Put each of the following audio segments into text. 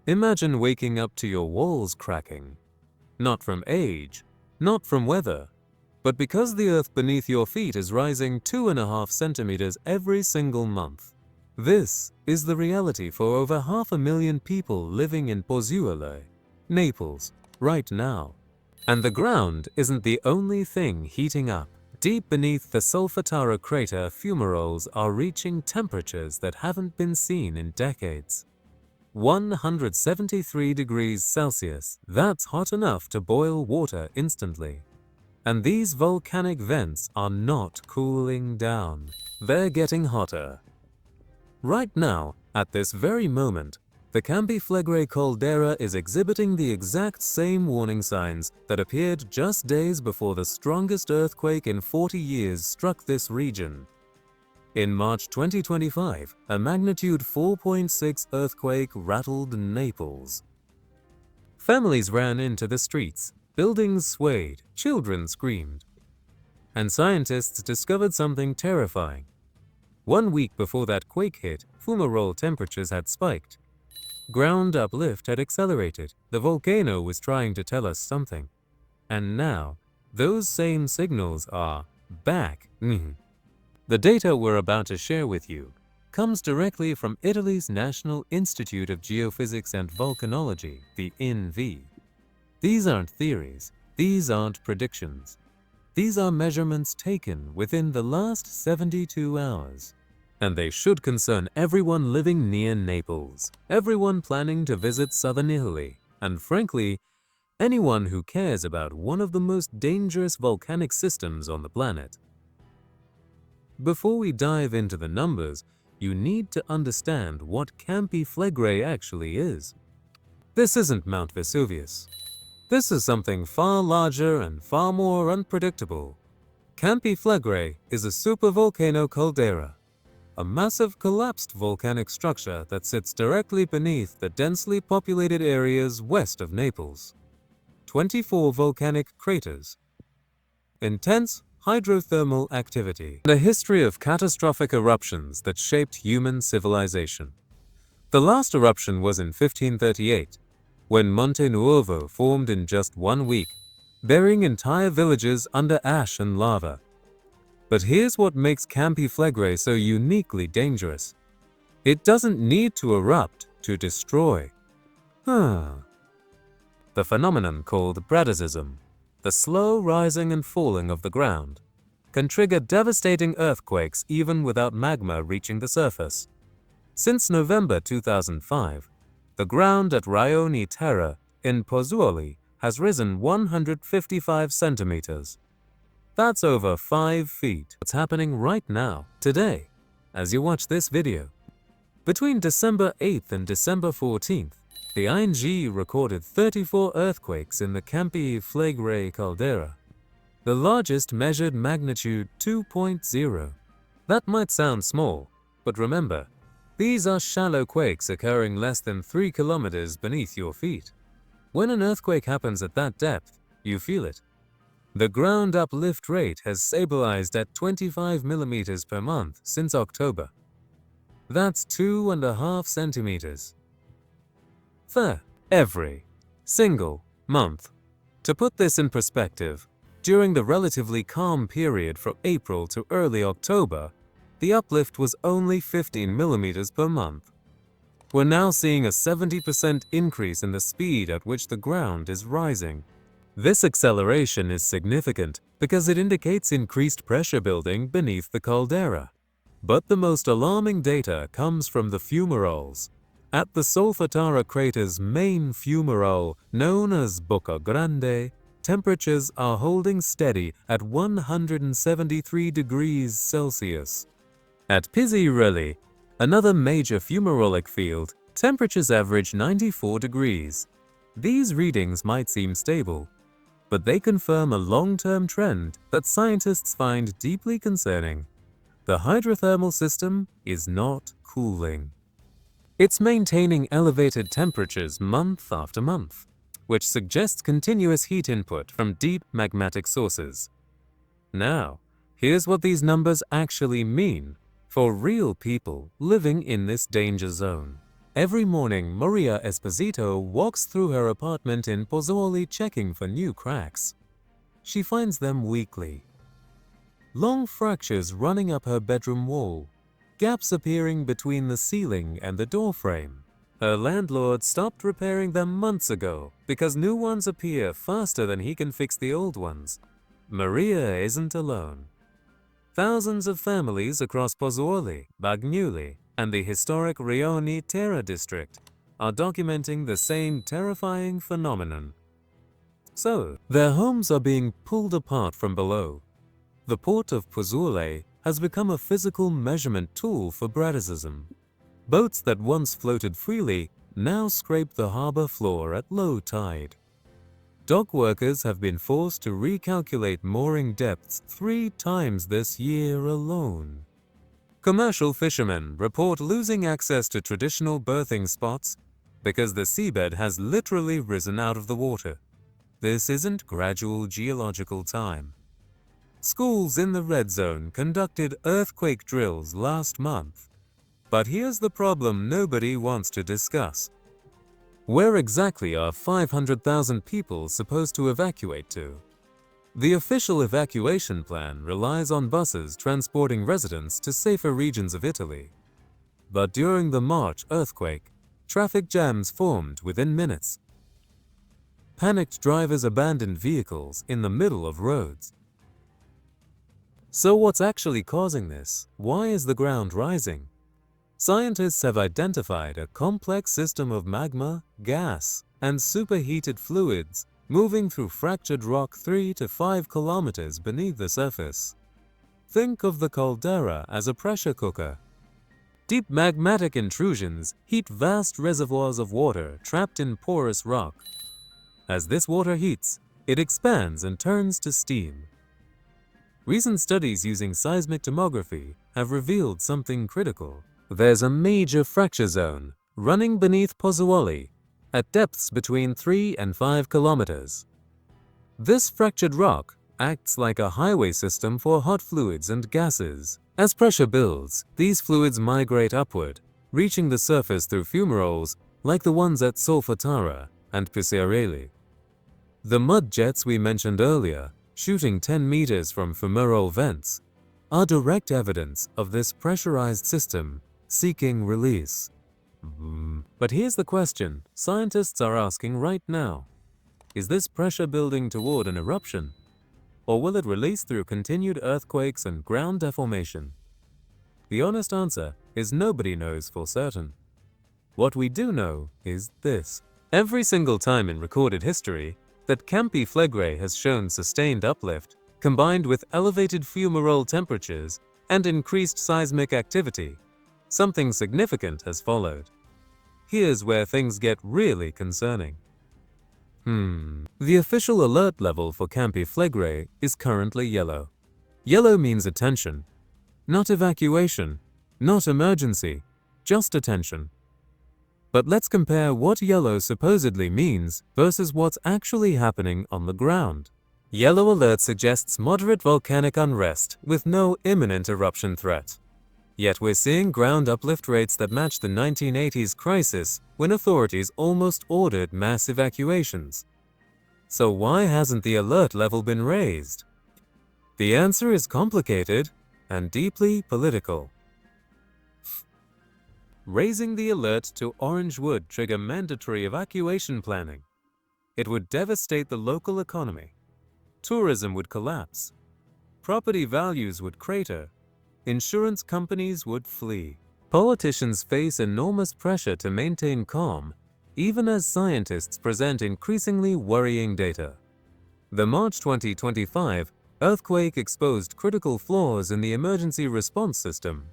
Imagine waking up to your walls cracking. Not from age, not from weather, but because the earth beneath your feet is rising 2.5 centimeters every single month. This is the reality for over 500,000 people living in Pisciarelli, Naples, right now. And the ground isn't the only thing heating up. Deep beneath the Solfatara crater, fumaroles are reaching temperatures that haven't been seen in decades. 173 degrees Celsius, that's hot enough to boil water instantly. And these volcanic vents are not cooling down. They're getting hotter. Right now, at this very moment, the Campi Flegrei caldera is exhibiting the exact same warning signs that appeared just days before the strongest earthquake in 40 years struck this region. In March 2025, a magnitude 4.6 earthquake rattled Naples. Families ran into the streets, buildings swayed, children screamed. And scientists discovered something terrifying. 1 week before that quake hit, fumarole temperatures had spiked. Ground uplift had accelerated. The volcano was trying to tell us something. And now, those same signals are back. The data we're about to share with you comes directly from Italy's National Institute of Geophysics and Volcanology, the INGV. These aren't theories. These aren't predictions. These are measurements taken within the last 72 hours. And they should concern everyone living near Naples, everyone planning to visit southern Italy, and frankly, anyone who cares about one of the most dangerous volcanic systems on the planet. Before we dive into the numbers, you need to understand what Campi Flegrei actually is. This isn't Mount Vesuvius. This is something far larger and far more unpredictable. Campi Flegrei is a supervolcano caldera, a massive collapsed volcanic structure that sits directly beneath the densely populated areas west of Naples. 24 volcanic craters. Intense hydrothermal activity, and a history of catastrophic eruptions that shaped human civilization. The last eruption was in 1538, when Monte Nuovo formed in just 1 week, burying entire villages under ash and lava. But here's what makes Campi Flegrei so uniquely dangerous. It doesn't need to erupt to destroy. The phenomenon called bradisism, the slow rising and falling of the ground, can trigger devastating earthquakes even without magma reaching the surface. Since November 2005, the ground at Rione Terra in Pozzuoli has risen 155 centimeters. That's over 5 feet. What's happening right now, today, as you watch this video? Between December 8th and December 14th, the INGV recorded 34 earthquakes in the Campi Flegrei caldera. The largest measured magnitude 2.0. That might sound small, but remember, these are shallow quakes occurring less than 3 kilometers beneath your feet. When an earthquake happens at that depth, you feel it. The ground uplift rate has stabilized at 25 millimeters per month since October. That's 2.5 centimeters. Every single month. To put this in perspective, during the relatively calm period from April to early October, the uplift was only 15 millimeters per month. We're now seeing a 70% increase in the speed at which the ground is rising. This acceleration is significant because it indicates increased pressure building beneath the caldera. But the most alarming data comes from the fumaroles. At the Solfatara crater's main fumarole, known as Bocca Grande, temperatures are holding steady at 173 degrees Celsius. At Pisciarelli, another major fumarolic field, temperatures average 94 degrees. These readings might seem stable, but they confirm a long-term trend that scientists find deeply concerning. The hydrothermal system is not cooling. It's maintaining elevated temperatures month after month, which suggests continuous heat input from deep magmatic sources. Now, here's what these numbers actually mean for real people living in this danger zone. Every morning, Maria Esposito walks through her apartment in Pozzuoli checking for new cracks. She finds them weekly. Long fractures running up her bedroom wall, gaps appearing between the ceiling and the door frame. Her landlord stopped repairing them months ago because new ones appear faster than he can fix the old ones. Maria isn't alone. Thousands of families across Pozzuoli, Bagnuli, and the historic Rioni Terra district are documenting the same terrifying phenomenon. So, their homes are being pulled apart from below. The port of Pozzuoli has become a physical measurement tool for Bradisism. Boats that once floated freely now scrape the harbor floor at low tide. Dock workers have been forced to recalculate mooring depths 3 times this year alone. Commercial fishermen report losing access to traditional berthing spots because the seabed has literally risen out of the water. This isn't gradual geological time. Schools in the red zone conducted earthquake drills last month. But here's the problem nobody wants to discuss. Where exactly are 500,000 people supposed to evacuate to? The official evacuation plan relies on buses transporting residents to safer regions of Italy. But during the March earthquake, traffic jams formed within minutes. Panicked drivers abandoned vehicles in the middle of roads. So what's actually causing this? Why is the ground rising? Scientists have identified a complex system of magma, gas, and superheated fluids moving through fractured rock 3 to 5 kilometers beneath the surface. Think of the caldera as a pressure cooker. Deep magmatic intrusions heat vast reservoirs of water trapped in porous rock. As this water heats, it expands and turns to steam. Recent studies using seismic tomography have revealed something critical. There's a major fracture zone running beneath Pozzuoli at depths between 3 and 5 kilometers. This fractured rock acts like a highway system for hot fluids and gases. As pressure builds, these fluids migrate upward, reaching the surface through fumaroles like the ones at Solfatara and Pisciarelli. The mud jets we mentioned earlier, shooting 10 meters from fumarole vents, are direct evidence of this pressurized system seeking release. But here's the question scientists are asking right now. Is this pressure building toward an eruption? Or will it release through continued earthquakes and ground deformation? The honest answer is nobody knows for certain. What we do know is this. Every single time in recorded history that Campi Flegrei has shown sustained uplift, combined with elevated fumarole temperatures and increased seismic activity, something significant has followed. Here's where things get really concerning. The official alert level for Campi Flegrei is currently yellow. Yellow means attention, not evacuation, not emergency, just attention. But let's compare what yellow supposedly means versus what's actually happening on the ground. Yellow alert suggests moderate volcanic unrest with no imminent eruption threat. Yet we're seeing ground uplift rates that match the 1980s crisis when authorities almost ordered mass evacuations. So why hasn't the alert level been raised? The answer is complicated and deeply political. Raising the alert to orange would trigger mandatory evacuation planning. It would devastate the local economy. Tourism would collapse. Property values would crater. Insurance companies would flee. Politicians face enormous pressure to maintain calm, even as scientists present increasingly worrying data. The March 2025 earthquake exposed critical flaws in the emergency response system.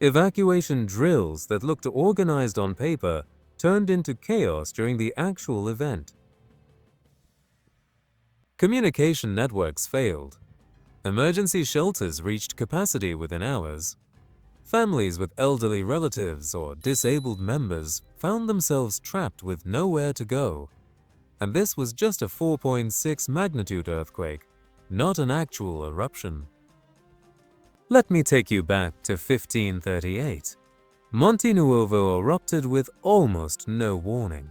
Evacuation drills that looked organized on paper turned into chaos during the actual event. Communication networks failed. Emergency shelters reached capacity within hours. Families with elderly relatives or disabled members found themselves trapped with nowhere to go. And this was just a 4.6 magnitude earthquake, not an actual eruption. Let me take you back to 1538. Monte Nuovo erupted with almost no warning.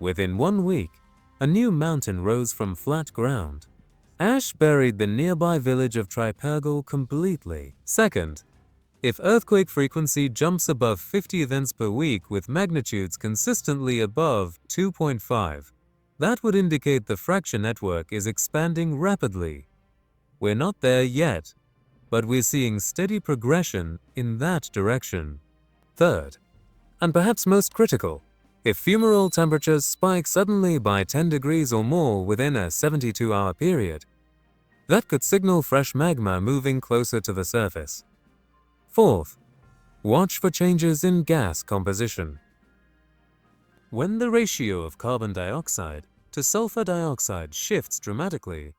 Within 1 week, a new mountain rose from flat ground. Ash buried the nearby village of Tripergal completely. Second, if earthquake frequency jumps above 50 events per week with magnitudes consistently above 2.5, that would indicate the fracture network is expanding rapidly. We're not there yet, but we're seeing steady progression in that direction. Third, and perhaps most critical, if fumarole temperatures spike suddenly by 10 degrees or more within a 72-hour period, that could signal fresh magma moving closer to the surface. Fourth, watch for changes in gas composition. When the ratio of carbon dioxide to sulfur dioxide shifts dramatically,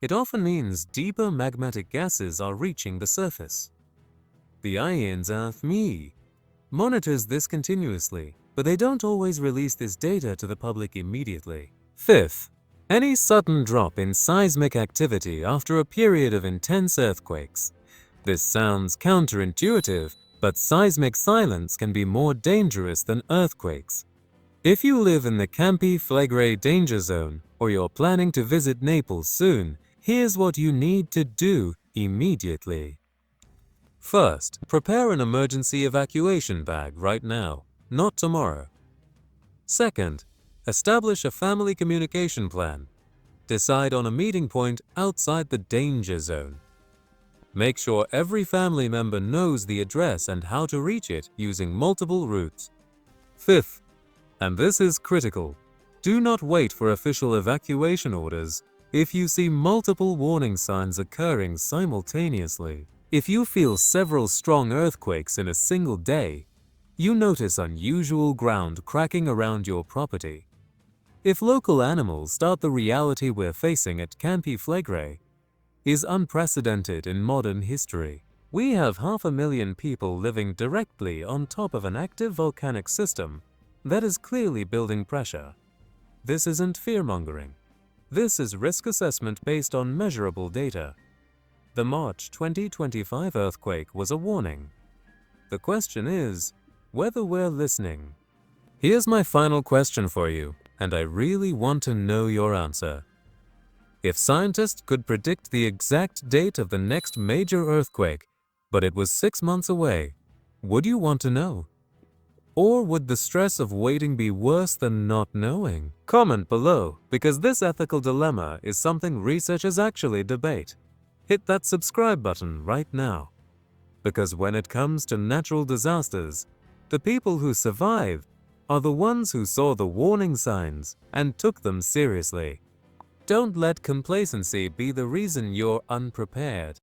it often means deeper magmatic gases are reaching the surface. The INGV monitors this continuously, but they don't always release this data to the public immediately. Fifth, any sudden drop in seismic activity after a period of intense earthquakes. This sounds counterintuitive, but seismic silence can be more dangerous than earthquakes. If you live in the Campi Flegrei danger zone, or you're planning to visit Naples soon, here's what you need to do immediately. First, prepare an emergency evacuation bag right now, not tomorrow. Second, establish a family communication plan. Decide on a meeting point outside the danger zone. Make sure every family member knows the address and how to reach it using multiple routes. Fifth, and this is critical, do not wait for official evacuation orders if you see multiple warning signs occurring simultaneously. If you feel several strong earthquakes in a single day, you notice unusual ground cracking around your property. If local animals start, the reality we're facing at Campi Flegrei is unprecedented in modern history. We have 500,000 people living directly on top of an active volcanic system that is clearly building pressure. This isn't fear-mongering. This is risk assessment based on measurable data. The March 2025 earthquake was a warning. The question is whether we're listening. Here's my final question for you, and I really want to know your answer. If scientists could predict the exact date of the next major earthquake, but it was 6 months away, would you want to know? Or would the stress of waiting be worse than not knowing? Comment below, because this ethical dilemma is something researchers actually debate. Hit that subscribe button right now. Because when it comes to natural disasters, the people who survive are the ones who saw the warning signs and took them seriously. Don't let complacency be the reason you're unprepared.